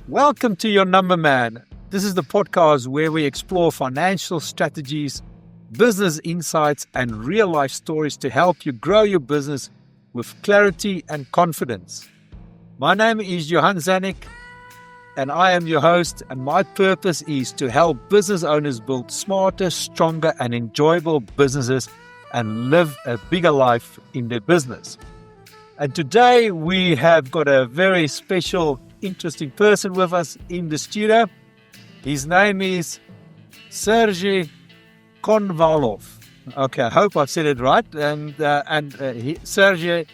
Welcome to Your Number Man. This is the podcast where we explore financial strategies, business insights, and real life stories to help you grow your business with clarity and confidence. My name is Johan Zanik, and I am your host, and my purpose is to help business owners build smarter, stronger, and enjoyable businesses and live a bigger life in their business. And today we have got a very special, interesting person with us in the studio. His name is Sergei Konovalov. Okay, I hope I've said it right. Sergei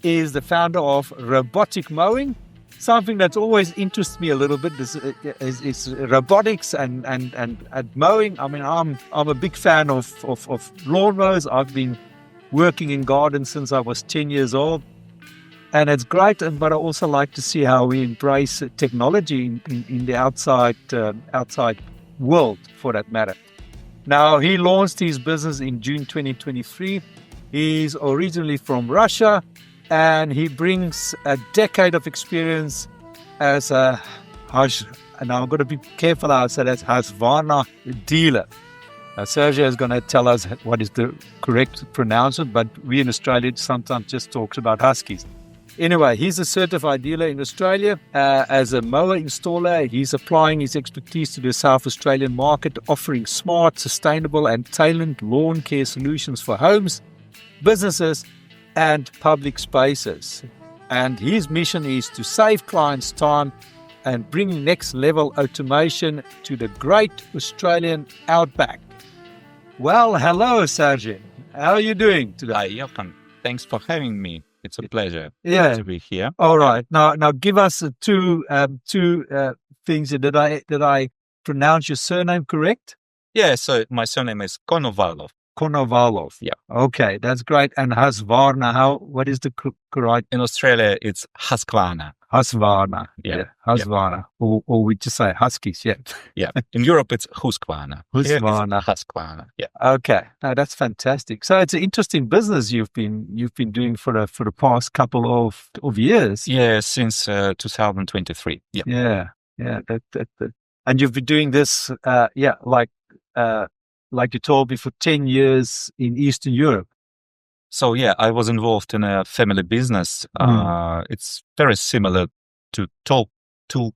is the founder of Robotic Mowing. Something that's always interests me a little bit is robotics and mowing. I mean, I'm a big fan of lawnmowers. I've been working in gardens since I was 10 years old. And it's great, but I also like to see how we embrace technology in the outside world, for that matter. Now, he launched his business in June 2023. He's originally from Russia, and he brings a decade of experience as and I'm going to be careful how I say that, Husqvarna dealer. Now, Sergei is going to tell us what is the correct pronouncement, but we in Australia sometimes just talk about Huskies. Anyway, he's a certified dealer in Australia. As a mower installer, he's applying his expertise to the South Australian market, offering smart, sustainable and tailored lawn care solutions for homes, businesses and public spaces. And his mission is to save clients time and bring next level automation to the great Australian outback. Well, hello, Sergei. How are you doing today? Hi, Johan. Thanks for having me. It's a pleasure to be here. All right. Now give us two things. Did I pronounce your surname correct? Yeah. So my surname is Konovalov. Konovalov. Yeah. Okay, that's great. And Husqvarna, what is the correct? In Australia, it's Husqvarna. Husqvarna. Yeah. Husqvarna. Yeah. Or we just say Huskies. Yeah. Yeah. In Europe, it's Husqvarna. Husqvarna. Husqvarna. Yeah. Okay. No, that's fantastic. So it's an interesting business you've been doing for the past couple of years. Yeah, since 2023. Yeah. Yeah. Yeah. That. And you've been doing this. Like you told me, for 10 years in Eastern Europe. So, yeah, I was involved in a family business. It's very similar to Total Tools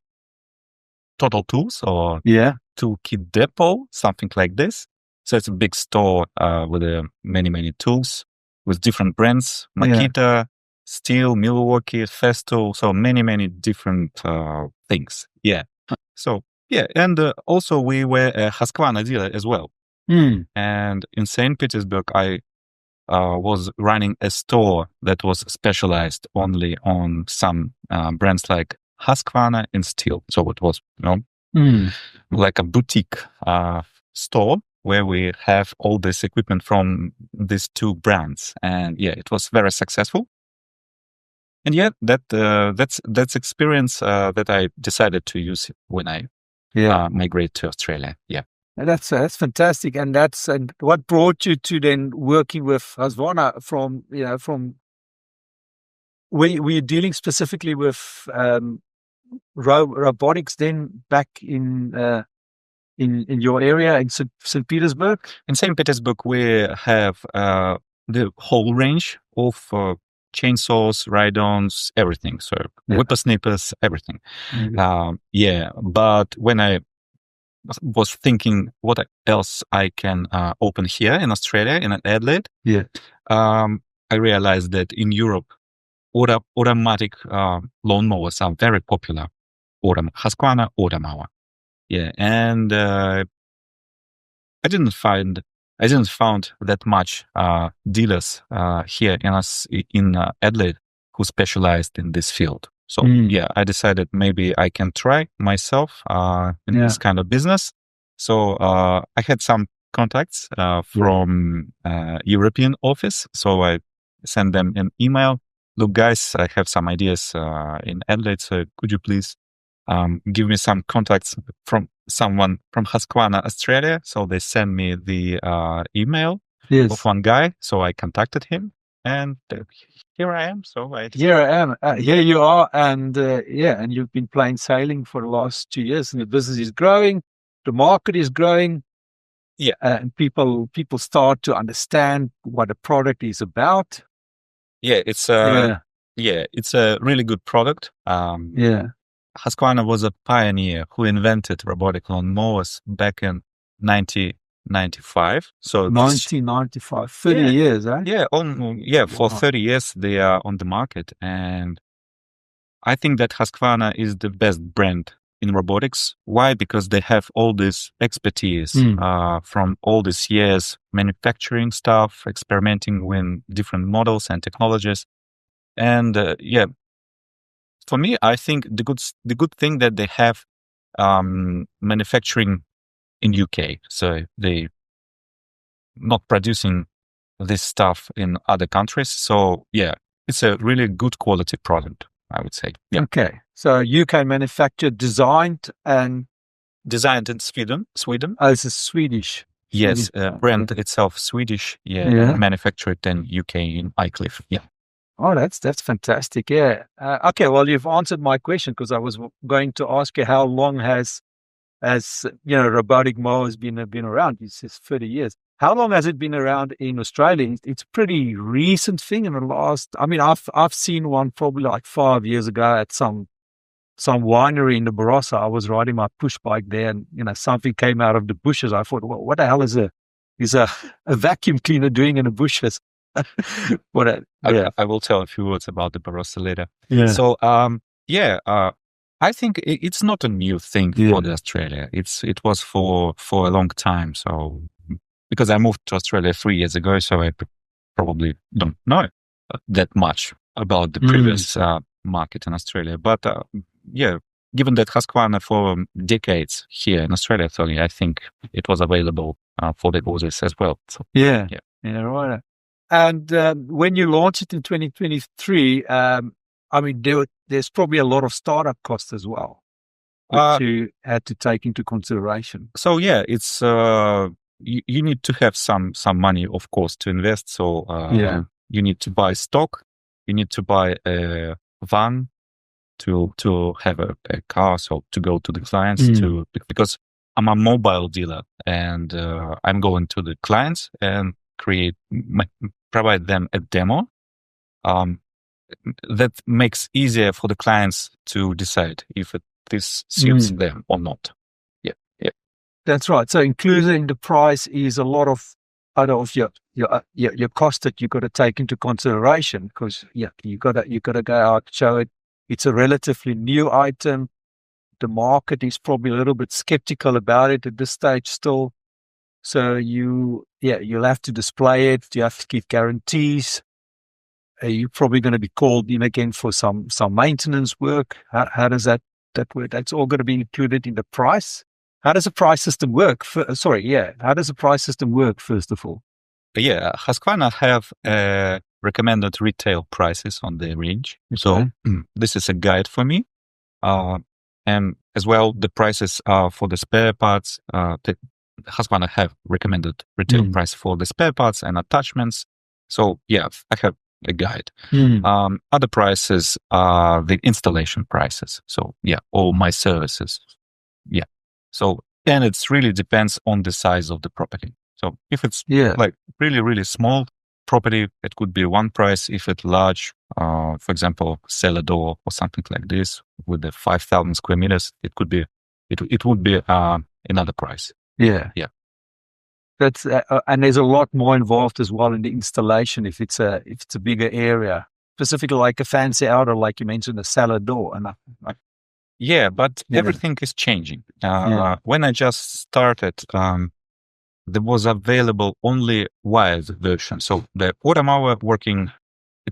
or Toolkit Depot, something like this. So it's a big store with many tools with different brands, Makita, Steel, Milwaukee, Festool, so many different things. Yeah. So, yeah, and also we were a Husqvarna dealer as well. And in St. Petersburg, I was running a store that was specialized only on some brands like Husqvarna and Steel. So it was, like a boutique store where we have all this equipment from these two brands. And yeah, it was very successful. And yeah, that's experience that I decided to use when I migrate to Australia. Yeah. That's fantastic, and what brought you to then working with Husqvarna from were you dealing specifically with robotics then back in your area in St. Petersburg? In St. Petersburg, we have the whole range of chainsaws, ride-ons, everything. So whippersnippers, everything. But when I was thinking what else I can open here in Australia, in Adelaide. I realized that in Europe, automatic lawnmowers are very popular. Husqvarna Automower. Yeah, and I didn't find that much dealers here in Adelaide who specialized in this field. So I decided maybe I can try myself in this kind of business. So I had some contacts from European office. So I sent them an email. Look, guys, I have some ideas in Adelaide. So could you please give me some contacts from someone from Husqvarna, Australia? So they sent me the email of one guy. So I contacted him. And here I am. Here I am. Here you are, and and you've been plain sailing for the last 2 years, and the business is growing, the market is growing, and people start to understand what the product is about. It's a really good product. Husqvarna was a pioneer who invented robotic lawn mowers back in 1995. So 1995, 30 years, eh? For 30 years they are on the market, and I think that Husqvarna is the best brand in robotics. Why? Because they have all this expertise from all these years manufacturing stuff, experimenting with different models and technologies, and for me, I think the good thing that they have manufacturing in UK, so they not producing this stuff in other countries. So it's a really good quality product, I would say. Yeah. Okay, so UK manufactured, designed in Sweden. Oh, it's a Swedish. Yes, brand itself Swedish. Manufactured in UK in Aycliffe. Yeah. Oh, that's fantastic. Yeah. Okay. Well, you've answered my question, because I was going to ask you how long has robotic mowers been around. It says 30 years. How long has it been around in Australia? It's a pretty recent thing in the last. I mean, I've seen one probably like 5 years ago at some winery in the Barossa. I was riding my push bike there, and something came out of the bushes. I thought, well, what the hell is a vacuum cleaner doing in the bushes? I will tell a few words about the Barossa later. So I think it's not a new thing for Australia. It was for a long time. So because I moved to Australia 3 years ago, so I probably don't know that much about the previous market in Australia. But given that Husqvarna for decades here in Australia, so I think it was available for the others as well. So, right. And when you launched it in 2023, I mean, there's probably a lot of startup costs as well, which you had to take into consideration. So it's you need to have some money, of course, to invest. So you need to buy stock, you need to buy a van to have a car, so to go to the clients because I'm a mobile dealer, and I'm going to the clients and provide them a demo that makes easier for the clients to decide if this suits them or not. That's right. So including the price is a lot of your cost that you got to take into consideration, because you got to go out, show it. It's a relatively new item. The market is probably a little bit skeptical about it at this stage still. So you'll have to display it. You have to give guarantees. You're probably going to be called in again for some maintenance work. How does that work? That's all going to be included in the price. How does the price system work? How does the price system work, first of all? Husqvarna have recommended retail prices on the range. Okay. So this is a guide for me. And as well, the prices are for the spare parts. Husqvarna have recommended retail price for the spare parts and attachments. So I have a guide. Other prices are the installation prices. So all my services. So, and it really depends on the size of the property. So if it's like really, really small property, it could be one price. If it's large, for example, cellar door or something like this with the 5,000 square meters, it would be another price. That's and there's a lot more involved as well in the installation if it's a bigger area, specifically like a fancy outdoor, like you mentioned, a cellar door. And but everything is changing. When I just started, there was available only wired version. So the Automower working,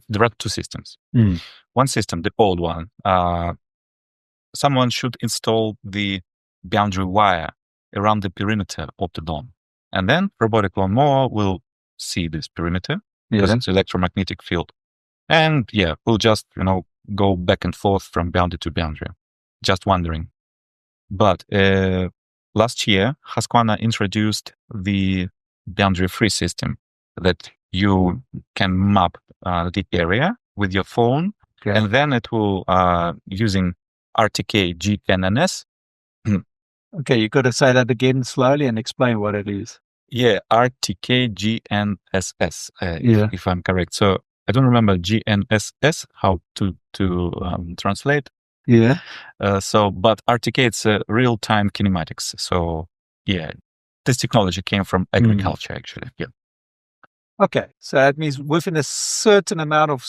there are two systems. One system, the old one, someone should install the boundary wire around the perimeter of the lawn. And then robotic lawn mower will see this perimeter because it's electromagnetic field. And we'll just, go back and forth from boundary to boundary. Just wondering. But last year, Husqvarna introduced the boundary-free system that you can map the area with your phone, and then it will using RTK GNSS. Okay, you got to say that again slowly and explain what it is. Yeah, RTK GNSS, if I'm correct. So I don't remember GNSS, how to translate. Yeah. But RTK, it's real-time kinematics. So yeah, this technology came from agriculture, actually. Yeah. Okay, so that means within a certain amount of,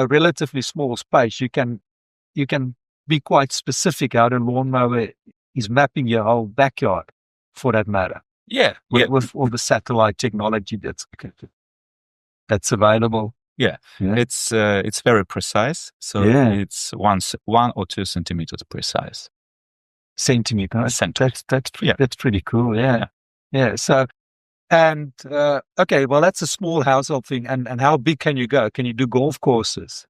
relatively small space, you can be quite specific how the lawnmower is mapping your whole backyard, for that matter. Yeah, with all the satellite technology that's available. Yeah, it's very precise. So it's 1 or 2 centimeters precise. Centimeter. Centimeter. That's pretty cool. Yeah. So, and okay, well, that's a small household thing. And how big can you go? Can you do golf courses?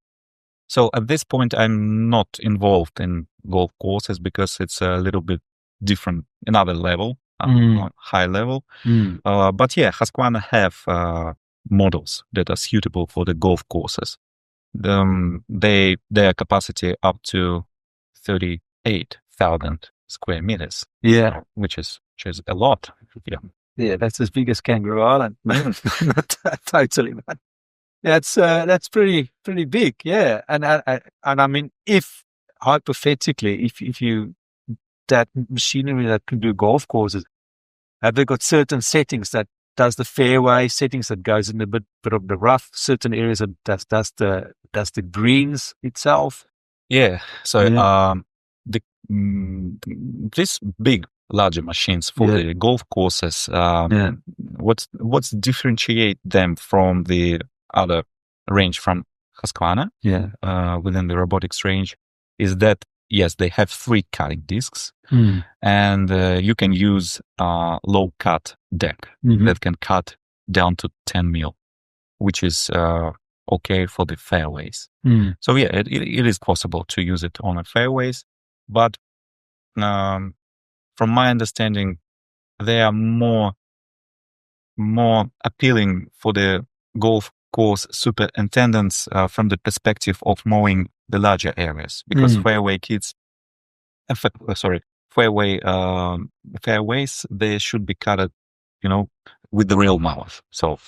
So at this point, I'm not involved in golf courses because it's a little bit different, another level, high level. But yeah, Husqvarna have models that are suitable for the golf courses. Their capacity up to 38,000 square meters. Yeah, which is a lot. Yeah, that's as big as Kangaroo Island. Totally, man. That's pretty big. Yeah, and I mean, if hypothetically, if you that machinery that can do golf courses, have they got certain settings that does the fairway, settings that goes in a bit of the rough, certain areas that does the greens itself? Yeah. So these big larger machines for the golf courses, what's differentiate them from the other range from Husqvarna within the robotics range is that yes, they have 3 cutting discs, and you can use low cut deck that can cut down to 10 mil, which is okay for the fairways. So yeah, it is possible to use it on the fairways, but from my understanding, they are more appealing for the golf course superintendents from the perspective of mowing the larger areas, because fairways, they should be cut, with the real mower. So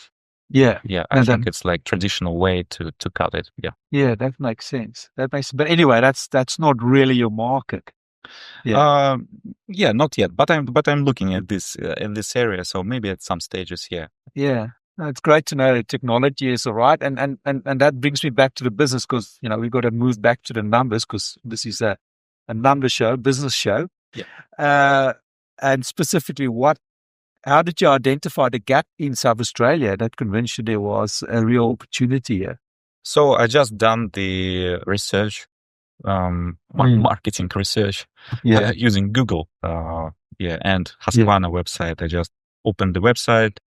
I think it's like traditional way to cut it. Yeah, that makes sense. But anyway, that's not really your market. Not yet, but I'm looking at this in this area, so maybe at some stages. Yeah, it's great to know that technology is all right, and that brings me back to the business, because we've got to move back to the numbers, because this is a number show, business show. And specifically, how did you identify the gap in South Australia that convinced you there was a real opportunity here? So I just done the research. Marketing research using Google and Husqvarna website. I just opened the website,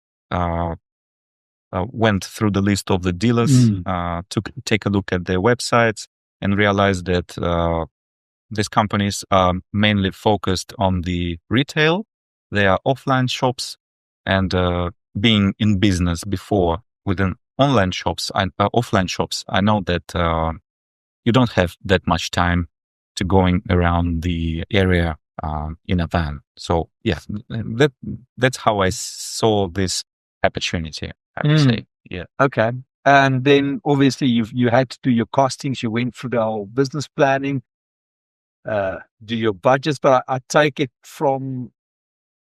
went through the list of the dealers, take a look at their websites, and realized that these companies are mainly focused on the retail. They are offline shops, and being in business before within online shops and offline shops, I know that you don't have that much time to going around the area in a van. So yeah, that's how I saw this opportunity, I would say. Yeah. Okay. And then obviously you had to do your costings. You went through the whole business planning, do your budgets. But I take it from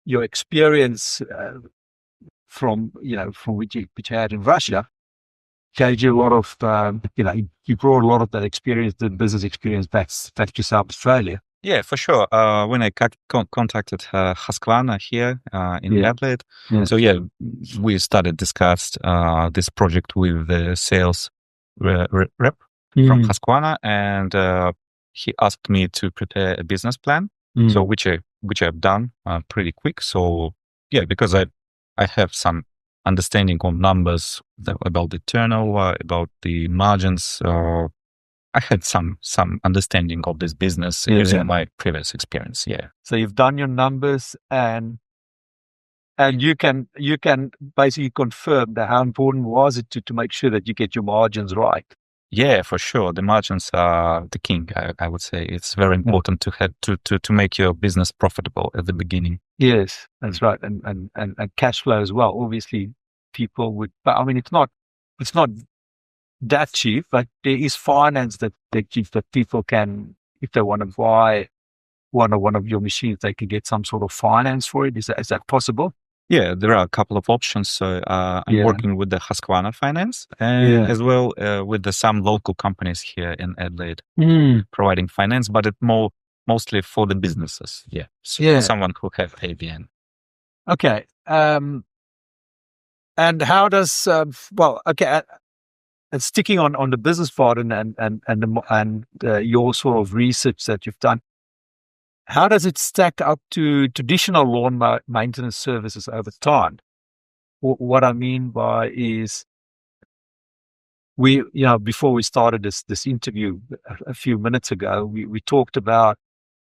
your experience from which you had in Russia, gave you a lot of, you brought a lot of that experience, the business experience back to South Australia. Yeah, for sure. When I contacted Husqvarna here in Adelaide, so we started discussed this project with the sales rep from Husqvarna, and he asked me to prepare a business plan. So which I've done pretty quick. So yeah, because I have some understanding of numbers about the turnover, about the margins. I had some understanding of this business using my previous experience. Yeah. So you've done your numbers, and And you can basically confirm that how important was it to make sure that you get your margins right. Yeah, for sure. The margins are the king. I would say it's very important to have to make your business profitable at the beginning. Yes, that's right, and cash flow as well. Obviously, people would. But I mean, it's not that cheap, but there is finance that people can, if they want to buy one of your machines, they can get some sort of finance for it. Is that possible? Yeah, there are a couple of options. So I'm working with the Husqvarna finance and as well with some local companies here in Adelaide providing finance, but it's mostly for the businesses. Yeah. So someone who have ABN. Okay. And how does and sticking on the business part and your sort of research that you've done, how does it stack up to traditional lawn maintenance services over time? What I mean by is before we started this interview a few minutes ago, we talked about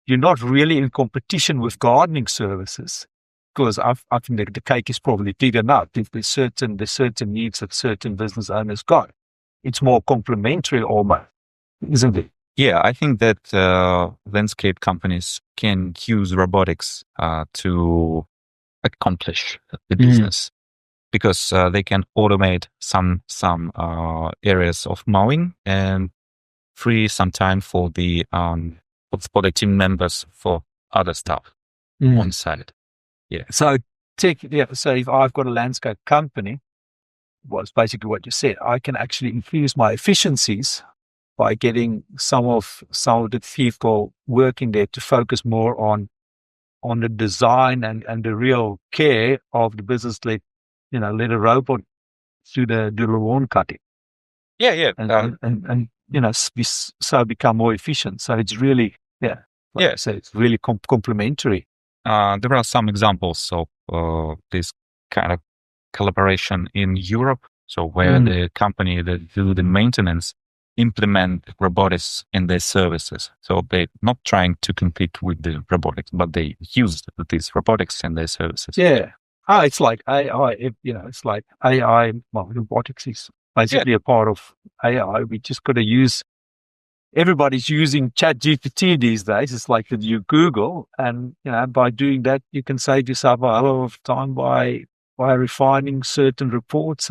you're not really in competition with gardening services because I think the cake is probably big enough. If there's certain needs that certain business owners got, it's more complementary almost, isn't it? Yeah, I think that landscape companies can use robotics to accomplish the business because they can automate some areas of mowing and free some time for the team members for other stuff on site. Yeah. So if I've got a landscape company, was basically what you said, I can actually increase my efficiencies by getting some of the people working there to focus more on the design and the real care of the business. Let a robot do the lawn cutting. Yeah. And become more efficient. So it's really so it's really complementary. There are some examples of this kind of collaboration in Europe. So where the company that do the maintenance implement robotics in their services. So they're not trying to compete with the robotics, but they use these robotics in their services. Yeah. It's like AI. It's like AI. Well, robotics is basically a part of AI. We just got to use. Everybody's using ChatGPT these days. It's like that you Google, and by doing that, you can save yourself a lot of time by refining certain reports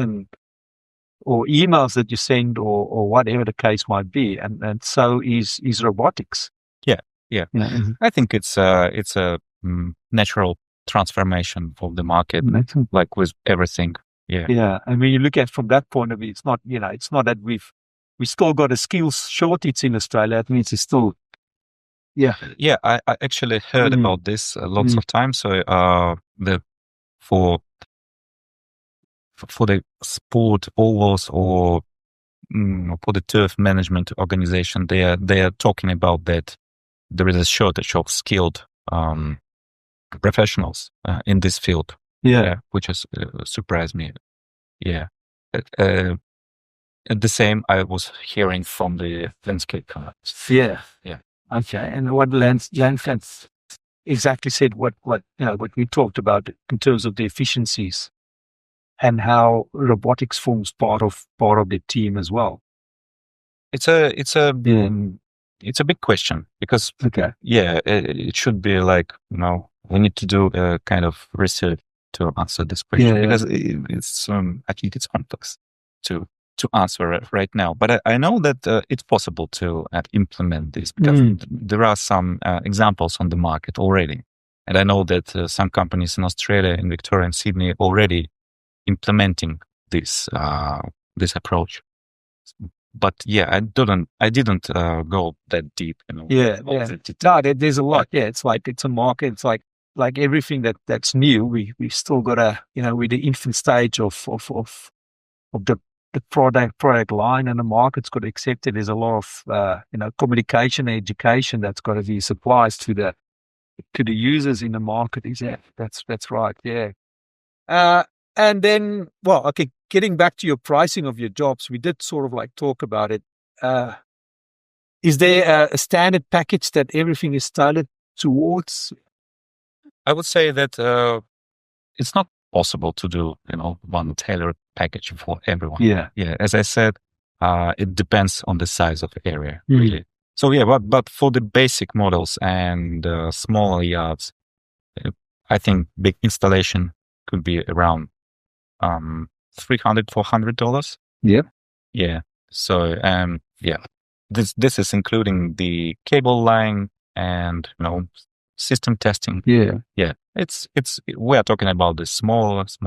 or emails that you send or whatever the case might be. And so is robotics. Yeah. I think it's a natural transformation of the market, like with everything. Yeah. And when you look at it from that point of view, it's not, it's not that we still got a skills shortage in Australia. That means it's still, Yeah, I actually heard about this lots of times. So for the sport ovals or for the turf management organization, they are talking about that there is a shortage of skilled professionals in this field. Which has surprised me. Yeah. The same I was hearing from the landscape companies. Yeah. Okay. And what landscape exactly said what we talked about in terms of the efficiencies and how robotics forms part of the team as well. It's a big question because it should be like we need to do a kind of research to answer this question because it's I think it's complex to answer right now. But I know that it's possible to implement this because there are some examples on the market already, and I know that some companies in Australia, in Victoria, and Sydney already implementing this approach. But I didn't go that deep. No, there's a lot. Yeah, it's like it's a market. It's like everything that's new. We still got with the infant stage of the product line, and the market's got to accept it. There's a lot of communication and education that's got to be supplied to the users in the market. That's right. Yeah. And then, getting back to your pricing of your jobs, we did sort of like talk about it. Is there a standard package that everything is tailored towards? I would say that it's not possible to do, one tailored package for everyone. Yeah. Yeah. As I said, it depends on the size of the area, really. So yeah, but for the basic models and smaller yards, I think big installation could be around $300, $400. Yeah. Yeah. So yeah, this is including the cable line and system testing. Yeah. Yeah. We are talking about the small loans.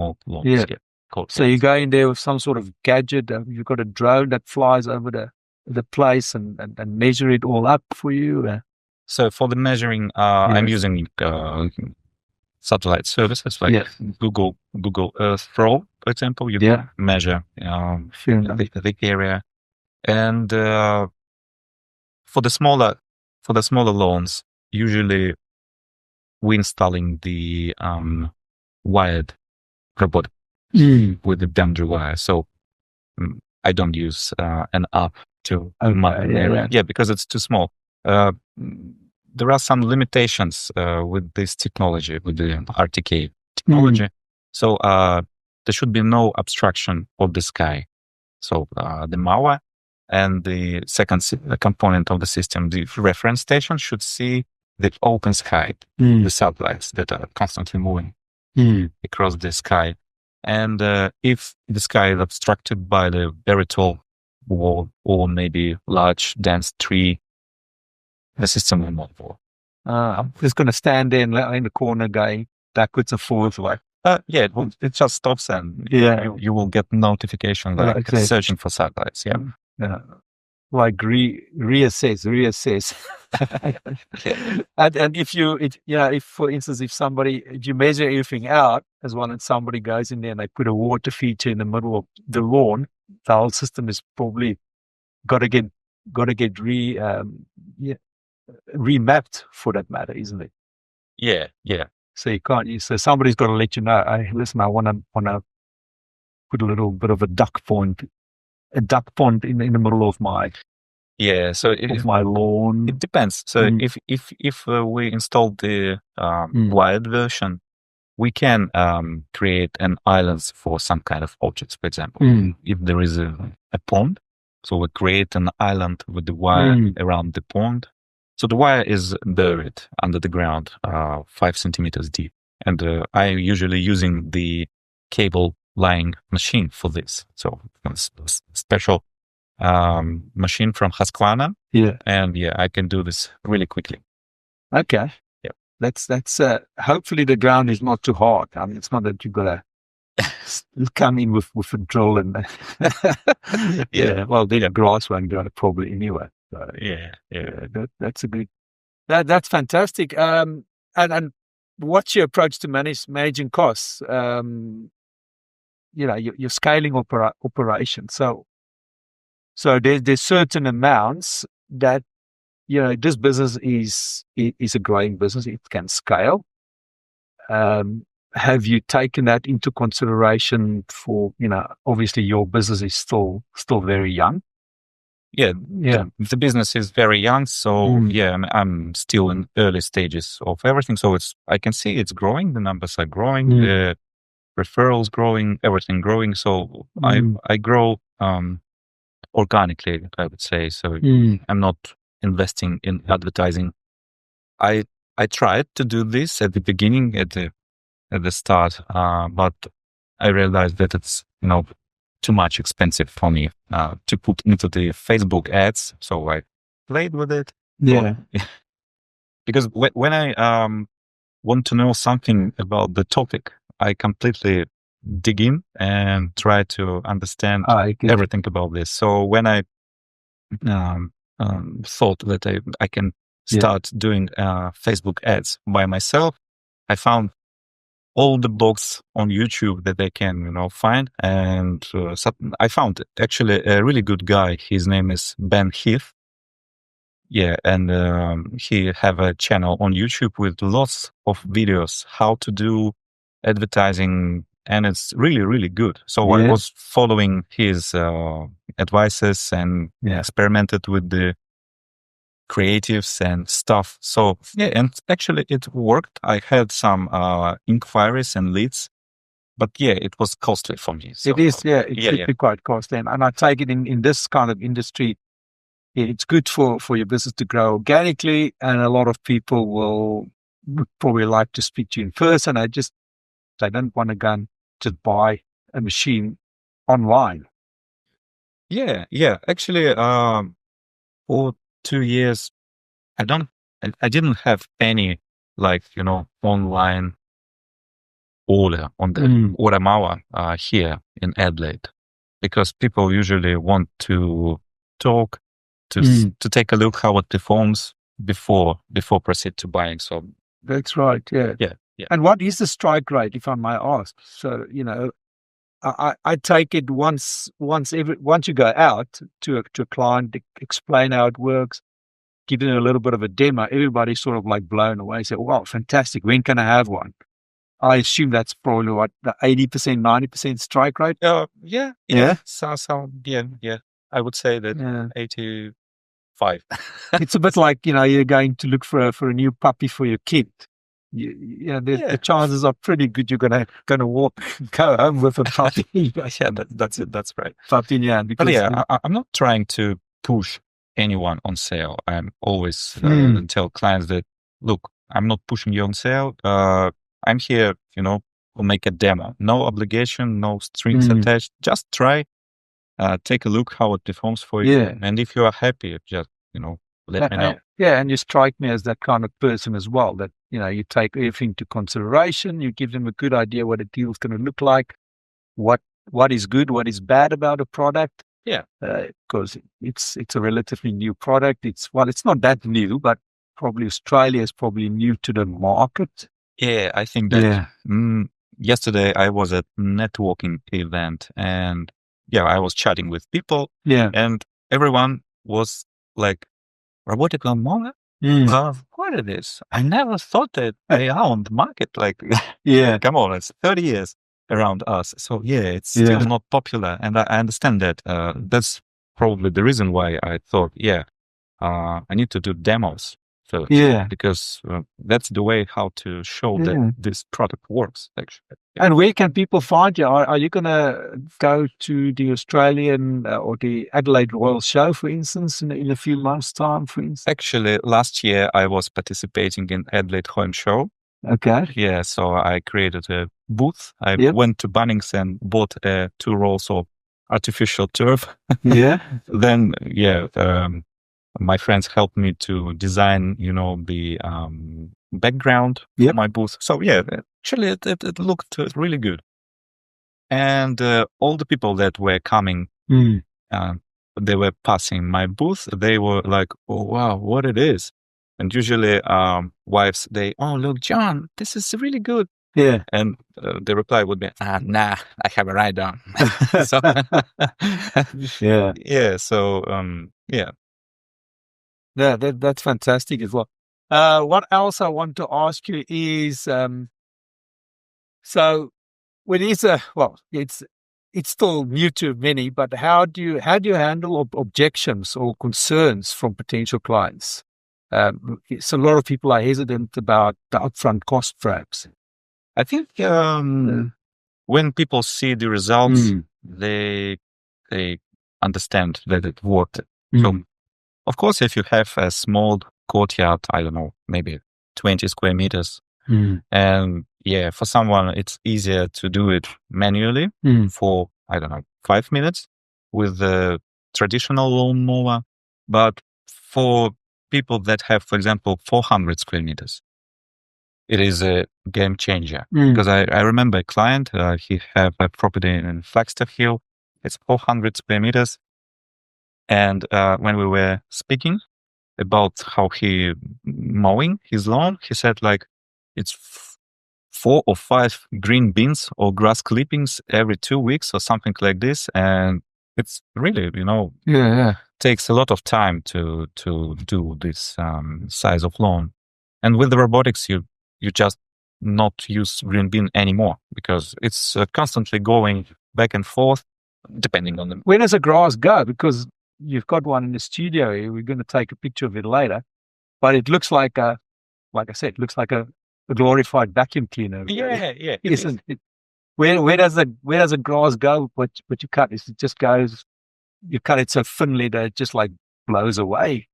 Yeah. Cool. So you go in there with some sort of gadget. You've got a drone that flies over the place and measure it all up for you. So for the measuring, I'm using satellite services like Google Earth Pro, for example. You can measure the area, and for the smaller lawns, usually we're installing the wired robot with the boundary wire. So I don't use an app to mark the area. Yeah, because it's too small. There are some limitations with this technology, with the RTK technology. So there should be no obstruction of the sky. So the mower and the second component of the system, the reference station, should see the open sky, the satellites that are constantly moving across the sky. And if the sky is obstructed by the very tall wall or maybe large, dense tree, the system will not work. I'm just going to stand there in the corner going backwards and forwards. Yeah, it just stops and you will get notification like searching for satellites. Yeah. Like reassess. And if for instance, if you measure everything out as well, and somebody goes in there and they put a water feature in the middle of the lawn, the whole system is probably got to get remapped for that matter, isn't it? Yeah. So you can't. So somebody's got to let you know. Hey, listen, I want to put a little bit of a duck pond in the middle of my my lawn. It depends. So if we install the wired version, we can create an island for some kind of objects. For example, if there is a pond, so we create an island with the wire around the pond. So the wire is buried under the ground, 5 centimeters deep. And I'm usually using the cable laying machine for this. So special machine from Husqvarna. Yeah. And I can do this really quickly. Okay. Yeah. That's hopefully the ground is not too hard. I mean, it's not that you've got to come in with a drill and well, the grass won't grow probably anyway. So, that's a good. That's fantastic. And what's your approach to managing costs? You're scaling operation. So there's certain amounts that this business is a growing business. It can scale. Have you taken that into consideration for obviously your business is still very young. Yeah. The business is very young, so I'm still in early stages of everything. So I can see it's growing. The numbers are growing. The referrals growing. Everything growing. So I grow organically, I would say. So I'm not investing in advertising. I tried to do this at the beginning, at the start, but I realized that it's too much expensive for me to put into the Facebook ads. So I played with it. Yeah. Because when I want to know something about the topic, I completely dig in and try to understand everything about this. So when I thought that I can start doing Facebook ads by myself, I found all the blogs on YouTube that I can, find. And I found actually a really good guy. His name is Ben Heath. Yeah. And he have a channel on YouTube with lots of videos, how to do advertising. And it's really, really good. So I was following his advices and experimented with the creatives and stuff. So and actually it worked. I had some inquiries and leads but yeah, it was costly for me. So, it is, it's quite costly. And I take it in this kind of industry, it's good for your business to grow organically. And a lot of people would probably like to speak to you in person. They don't want to go and just buy a machine online. Yeah. Actually, for 2 years, I didn't have any online order on the order mower here in Adelaide, because people usually want to talk, to take a look how it performs before proceed to buying. So that's right. Yeah. And what is the strike rate, if I may ask? So I take it once you go out to a client, explain how it works, give them a little bit of a demo, everybody's sort of like blown away. Say, wow, fantastic. When can I have one? I assume that's probably what, the 80%, 90% strike rate? Yeah. So, yeah. I would say that 85. It's a bit like, you're going to look for a new puppy for your kid. The chances are pretty good you're gonna go home with a puppy. Yeah, that's it. That's right. Puppy in your hand. But I'm not trying to push anyone on sale. I'm always tell clients that, look, I'm not pushing you on sale. I'm here, to make a demo. No obligation, no strings attached. Just try, take a look how it performs for you. Yeah. And if you are happy, just, let me know. Yeah, and you strike me as that kind of person as well, that, you take everything into consideration. You give them a good idea what a deal's going to look like, what is good, what is bad about a product. Yeah. Because it's a relatively new product. It's not that new, but probably Australia is probably new to the market. Yeah, I think that yesterday I was at networking event, and I was chatting with people. Yeah. And everyone was like, robotic mowing? What it is? I never thought that they are on the market. Like, come on, it's 30 years around us. So it's still not popular. And I understand that. That's probably the reason why I thought, I need to do demos. So, because that's the way how to show that this product works, actually. And where can people find you? Are you going to go to the Australian or the Adelaide Royal Show, for instance, in a few months' time, for instance? Actually, last year I was participating in Adelaide Home Show. Okay. Yeah, so I created a booth. I went to Bunnings and bought 2 rolls of artificial turf. Yeah. Then, my friends helped me to design, the background for my booth. So actually it looked really good. And all the people that were coming, they were passing my booth. They were like, "Oh wow, what it is!" And usually, wives, "Oh look, John, this is really good." Yeah. And the reply would be, "Nah, I have a write down." So Yeah, that's fantastic as well. What else I want to ask you is, so when it's still new to many, but how do you handle objections or concerns from potential clients? So a lot of people are hesitant about the upfront cost, perhaps. I think when people see the results, they understand that it worked. So, of course, if you have a small courtyard, I don't know, maybe 20 square meters, and for someone, it's easier to do it manually for, I don't know, 5 minutes with the traditional lawnmower. But for people that have, for example, 400 square meters, it is a game changer. Because I remember a client, he had a property in Flagstaff Hill. It's 400 square meters. And when we were speaking about how he mowing his lawn, he said like it's 4 or 5 green bins or grass clippings every 2 weeks or something like this. And it's really, takes a lot of time to do this size of lawn. And with the robotics, you just not use green bin anymore because it's constantly going back and forth depending on the... Where does the grass go? Because you've got one in the studio here. We're going to take a picture of it later. But it looks like like I said, it looks like a glorified vacuum cleaner. Yeah. Isn't it? Where does the grass go? What you cut? Is it just goes? You cut it so thinly that it just like blows away.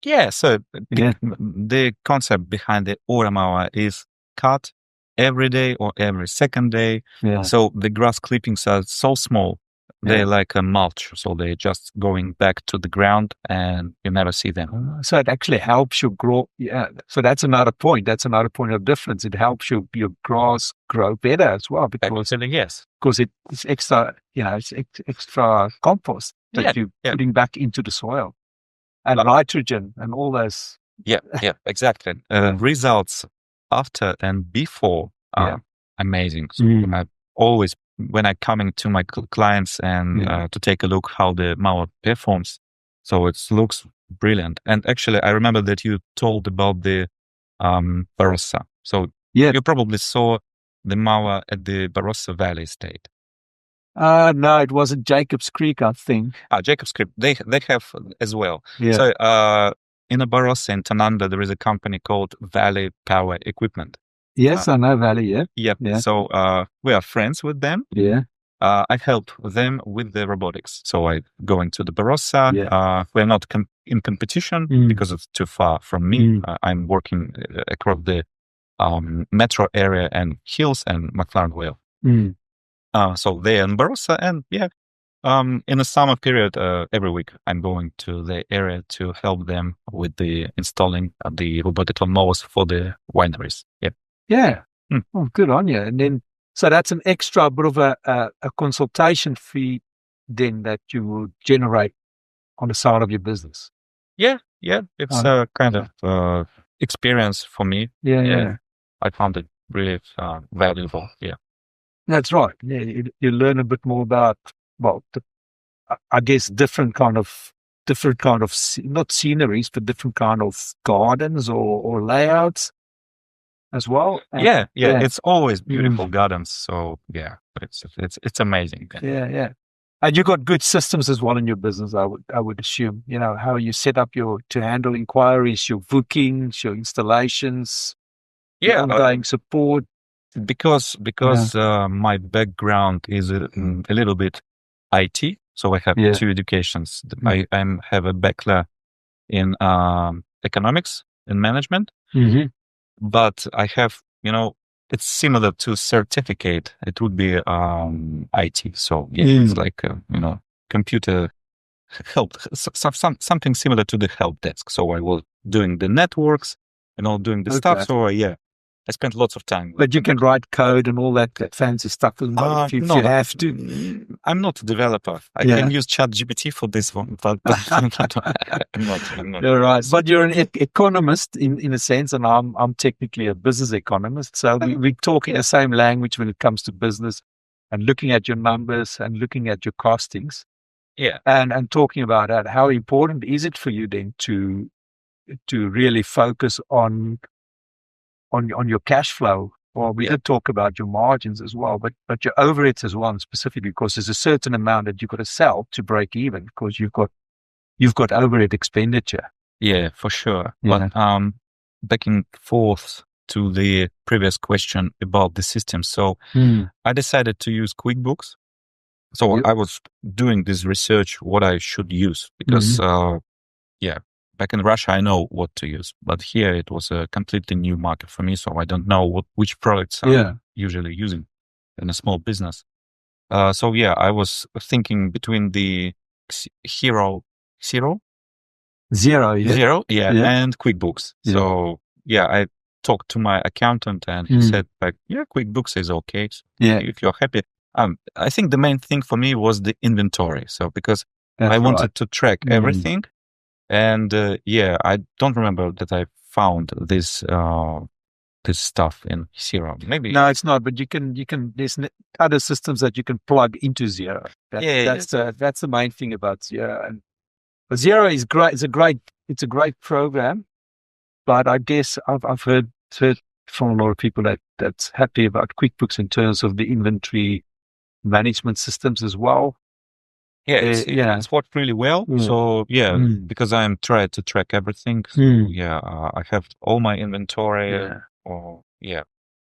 Yeah. So Yeah. the concept behind the automower is cut every day or every second day. Yeah. So the grass clippings are so small. They're like a mulch. So they're just going back to the ground and you never see them. So it actually helps you grow. Yeah. So that's another point. That's another point of difference. It helps your grass grow better as well because yes, because it's extra, it's extra compost that you're putting back into the soil and nitrogen and all those. Yeah, exactly. Results after and before are amazing. So I always, when I'm coming to my clients and to take a look how the mower performs, so it looks brilliant. And actually, I remember that you told about the Barossa. So you probably saw the mower at the Barossa Valley Estate. No, it wasn't Jacob's Creek, I think. Jacob's Creek, they have as well. Yeah. So in a Barossa in Tananda, there is a company called Valley Power Equipment. Yes, I know Valley, yeah. So we are friends with them. Yeah. I help them with the robotics. So I go into the Barossa. We're not in competition because it's too far from me. I'm working across the metro area and hills and McLaren Vale. So they're in Barossa, and in the summer period, every week I'm going to the area to help them with the installing the robotic mowers for the wineries. Yeah. Oh, good on you. And then, so that's an extra bit of a consultation fee then that you will generate on the side of your business. Yeah. It's a kind of experience for me. Yeah. I found it really valuable. Yeah. That's right. Yeah, you learn a bit more about, I guess, different kind of not sceneries, but different kind of gardens or layouts as well. Yeah. It's always beautiful gardens. So it's amazing. Yeah. And you got good systems as well in your business, I would assume. How you set up to handle inquiries, your bookings, your installations, ongoing support. Because my background is a little bit IT, so I have two educations. I have a bachelor in economics and management, but I have, it's similar to certificate. It would be IT. So it's like computer help, something similar to the help desk. So I was doing the networks and all doing the stuff. So I spent lots of time. But you can write code and all that fancy stuff if you have to. I'm not a developer. I can use ChatGPT for this one, but I'm not. You're right. But you're an economist in a sense, and I'm technically a business economist. So we talk in the same language when it comes to business and looking at your numbers and looking at your costings. Yeah. And talking about that. How important is it for you then to really focus on your cash flow? Well, we did talk about your margins as well, but your overheads as well, specifically because there's a certain amount that you've got to sell to break even because you've got overhead expenditure. Yeah, for sure. But back and forth to the previous question about the system. So I decided to use QuickBooks. So I was doing this research what I should use because back in Russia, I know what to use, but here it was a completely new market for me. So I don't know which products I'm usually using in a small business. I was thinking between the Zero, and QuickBooks. So I talked to my accountant and he said QuickBooks is okay. So if you're happy. I think the main thing for me was the inventory. So because I wanted to track everything. And I don't remember that I found this stuff in Zero. Maybe no, it's not. But you can. There's other systems that you can plug into Zero. That's the main thing about Zero. And Zero is great. It's a great program. But I guess I've heard from a lot of people that's happy about QuickBooks in terms of the inventory management systems as well. It's worked really well. So because I'm trying to track everything. So, I have all my inventory.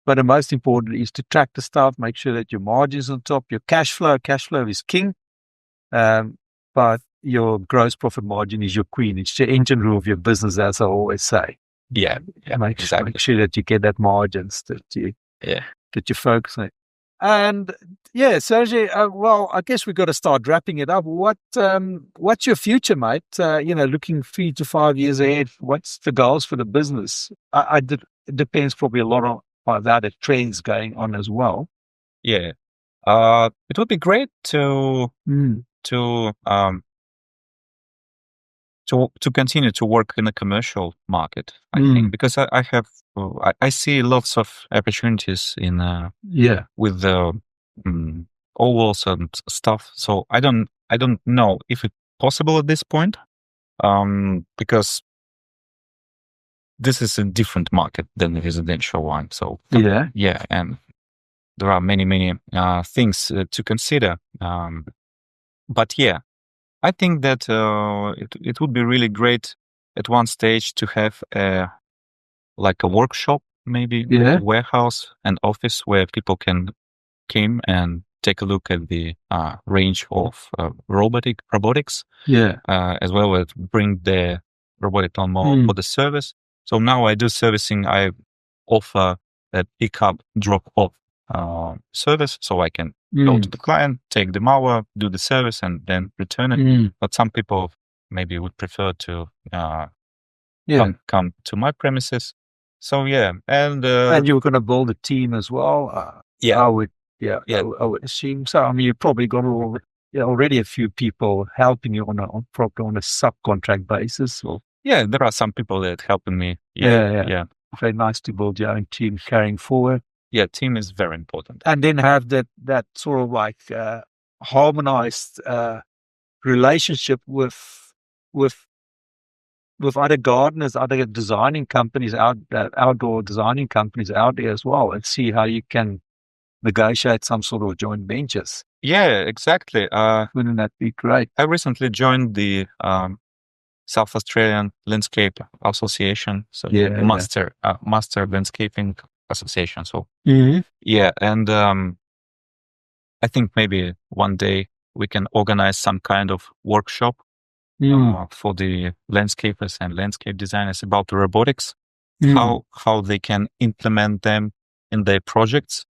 But the most important is to track the stuff, make sure that your margins on top, your cash flow is king. But your gross profit margin is your queen. It's the engine room of your business, as I always say. Yeah, Make sure that you get that margins that you focus on. And yeah, Sergei, well, I guess we've got to start wrapping it up. What's your future, mate? Looking 3 to 5 years ahead, what's the goals for the business? It depends probably a lot on how the trends going on as well. Yeah. It would be great to continue to work in the commercial market, I think, because I see lots of opportunities in with the ovals and stuff. So I don't know if it's possible at this point, because this is a different market than the residential one. So and there are many things to consider. But yeah, I think that it would be really great at one stage to have a workshop, maybe a warehouse and office where people can come and take a look at the range of robotics, as well as bring the robotic lawnmower for the service. So now I do servicing. I offer a pick-up, drop-off service, so I can go to the client, take the mower, do the service, and then return it. But some people maybe would prefer to come to my premises. So and you're going to build a team as well. I would assume so. I mean, you probably got already a few people helping you on a subcontract basis. Or there are some people that helping me. Very nice to build your own team carrying forward. Yeah, team is very important. And then have that sort of like harmonized relationship with other gardeners, other designing companies outdoor designing companies out there as well, and see how you can negotiate some sort of joint ventures. Yeah, exactly. Wouldn't that be great? I recently joined the South Australian Landscape Association, so Master Landscaping Association. So and I think maybe one day we can organize some kind of workshop for the landscapers and landscape designers about the robotics, how they can implement them in their projects,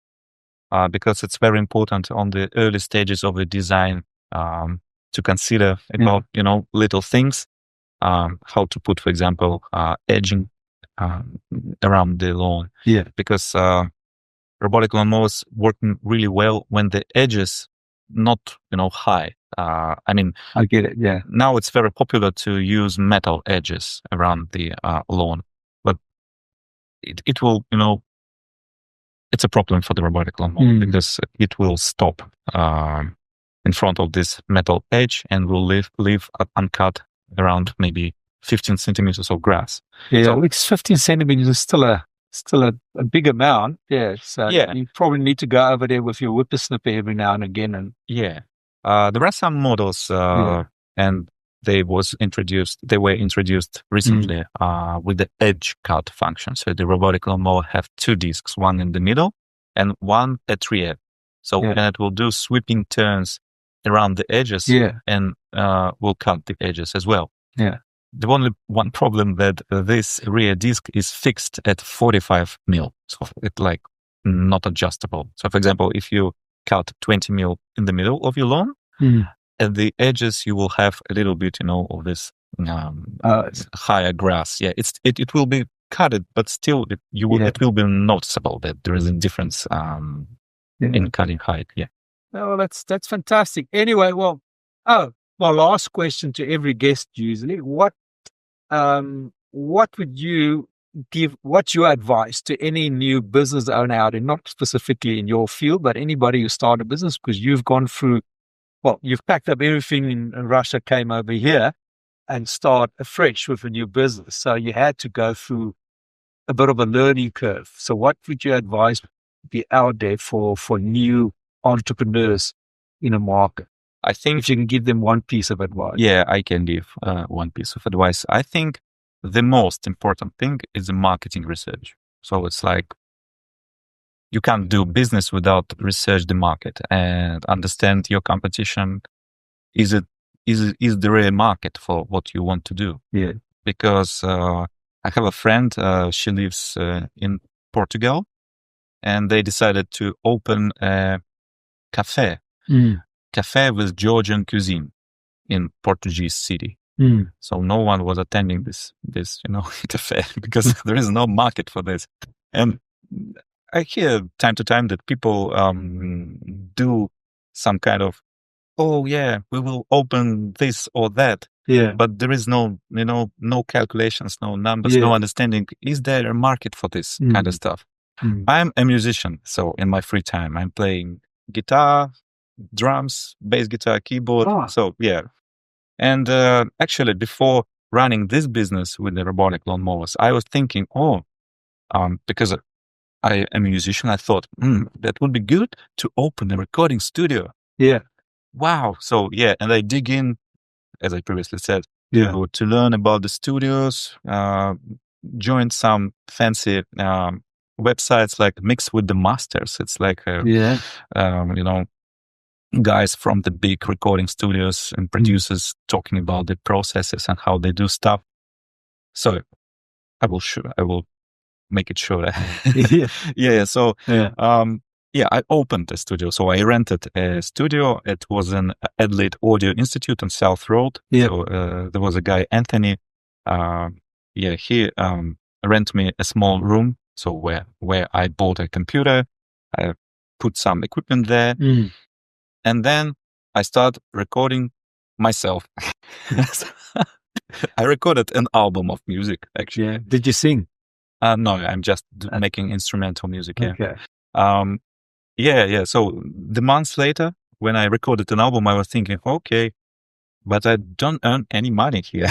because it's very important on the early stages of the design to consider about little things, how to put, for example, edging around the lawn. Because robotic lawnmowers working really well when the edges not high. I mean, I get it. Yeah. Now it's very popular to use metal edges around the lawn, but it will it's a problem for the robotic lawnmower because it will stop in front of this metal edge and will leave uncut around maybe 15 centimeters of grass. Yeah, so, it's 15 centimeters is still a big amount. Yeah. So you probably need to go over there with your whippersnipper every now and again. And there are some models and they were introduced recently with the edge cut function. So the robotic lawnmower have 2 discs, one in the middle and one at rear. So and it will do sweeping turns around the edges and will cut the edges as well. Yeah. The only one problem that this rear disc is fixed at 45 mil. So it's like not adjustable. So for example, if you cut 20 mil in the middle of your lawn, at the edges you will have a little bit, of this higher grass. Yeah, it will be cutted, but still it will be noticeable that there is a difference in cutting height. Yeah. Oh, that's fantastic. Anyway, my last question to every guest usually, what would you give, what's your advice to any new business owner out there, not specifically in your field, but anybody who started a business, because you've gone through, you've packed up everything in Russia, came over here and start afresh with a new business. So you had to go through a bit of a learning curve. So what would your advice be out there for new entrepreneurs in a market? I think if you can give them one piece of advice. Yeah, I can give one piece of advice. I think the most important thing is the marketing research. So it's like you can't do business without research the market and understand your competition. Is the real market for what you want to do? Yeah. Because I have a friend, she lives in Portugal, and they decided to open a cafe with Georgian cuisine in Portuguese city. So no one was attending this cafe because there is no market for this. And I hear time to time that people do some kind of, oh yeah, we will open this or that. Yeah. But there is no calculations, no numbers, no understanding. Is there a market for this kind of stuff? I'm a musician, so in my free time, I'm playing guitar, drums, bass guitar, keyboard. So yeah. And actually, before running this business with the robotic lawnmowers, I was thinking, because I am a musician, I thought, that would be good to open a recording studio. Yeah. Wow. So yeah, and I dig in, as I previously said, to learn about the studios, joined some fancy websites like Mix with the Masters. It's like, guys from the big recording studios and producers talking about the processes and how they do stuff. So I will make it sure. So I opened a studio. So I rented a studio. It was an Adelaide Audio Institute on South Road. So there was a guy, Anthony. He rented me a small room. So where I bought a computer, I put some equipment there. And then I started recording myself. I recorded an album of music, actually. Yeah. Did you sing? No, I'm just making instrumental music. Okay. So the months later, when I recorded an album, I was thinking, okay, but I don't earn any money here.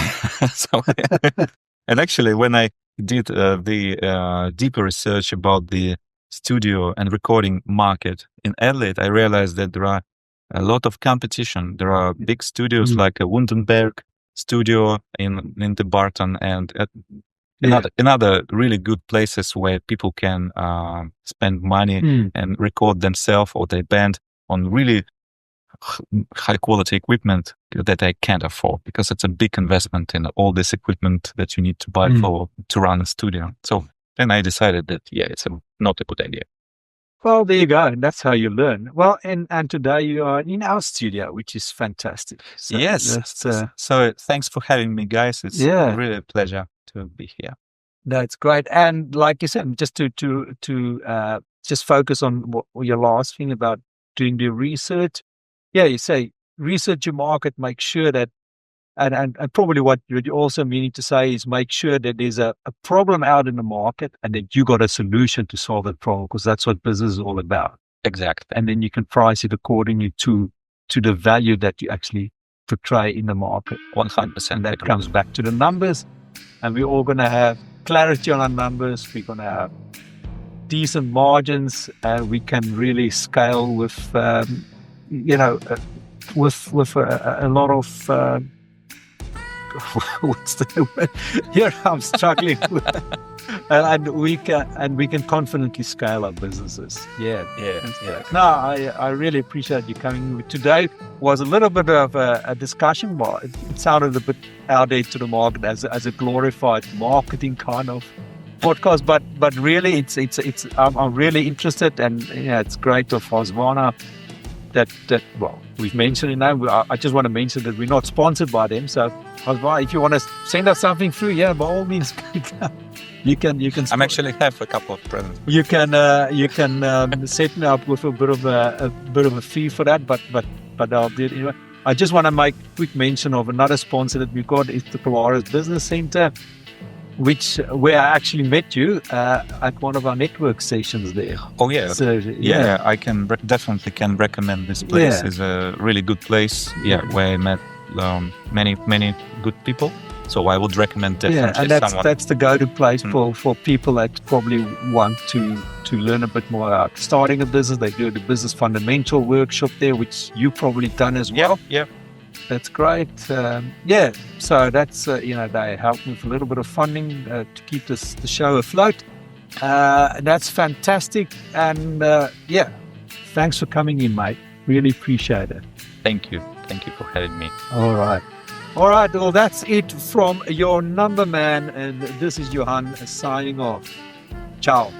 And actually, when I did the deeper research about the studio and recording market in Adelaide, I realized that there are a lot of competition. There are big studios like a Wundenberg studio in the Barton and another really good places where people can spend money and record themselves or their band on really high quality equipment that I can't afford, because it's a big investment in all this equipment that you need to buy to run a studio. So then I decided that it's not a good idea. Well, there you go. And that's how you learn. Well, and today you are in our studio, which is fantastic. So so thanks for having me, guys. It's really a pleasure to be here. That's great. And like you said, just to just focus on what your last thing about doing the research. Yeah, you say research your market, make sure that, and probably what you're also meaning to say is make sure that there's a problem out in the market and that you got a solution to solve that problem, because that's what business is all about. Exactly. And then you can price it accordingly to the value that you actually portray in the market. 100%. And that comes back to the numbers. And we're all going to have clarity on our numbers. We're going to have decent margins, and we can really scale with, with a lot of, what's the word? Here I'm struggling with, and we can confidently scale our businesses. Yeah. No, I really appreciate you coming. Today was a little bit of a discussion, but it sounded a bit out there to the market as a glorified marketing kind of podcast. But really, it's I'm really interested, and it's great of Husqvarna. That we've mentioned it now. I just want to mention that we're not sponsored by them. So Husqvarna, if you want to send us something through, by all means, you can. I'm actually have a couple of presents. You can set me up with a bit of a fee for that, but I'll do it anyway. I just want to make quick mention of another sponsor that we got. Is the Polaris Business Center, where I actually met you at one of our network sessions there. Oh yeah, so, I can definitely recommend this place. It's a really good place. Where I met many good people. So I would recommend definitely. And that's the go-to place for people that probably want to learn a bit more about starting a business. They do the business fundamental workshop there, which you've probably done as well. Yeah. That's great. So that's, they helped me with a little bit of funding to keep the show afloat. That's fantastic. And yeah, thanks for coming in, mate. Really appreciate it. Thank you. Thank you for having me. All right. All right. Well, that's it from your number man. And this is Johan signing off. Ciao.